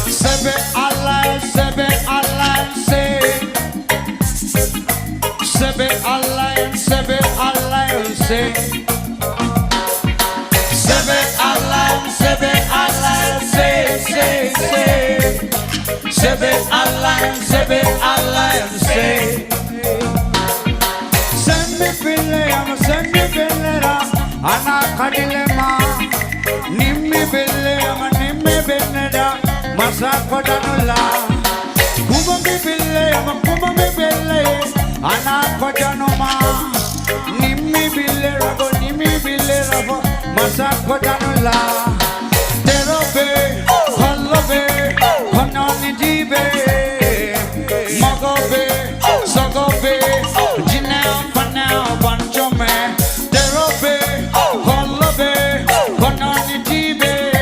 Sebe Allah, Sebe Allah, say. Sebe Allah, Sebe Allah, say. Sebe Allah, Sebe Allah, say, say, say. Sebe Allah, Sebe Allah, say. Send me billera, ana kadilema. Nimmi billera, nimmi billera, masakodanula. Kumami bille, ana kodanuma. Nimmi billera, masakodanula.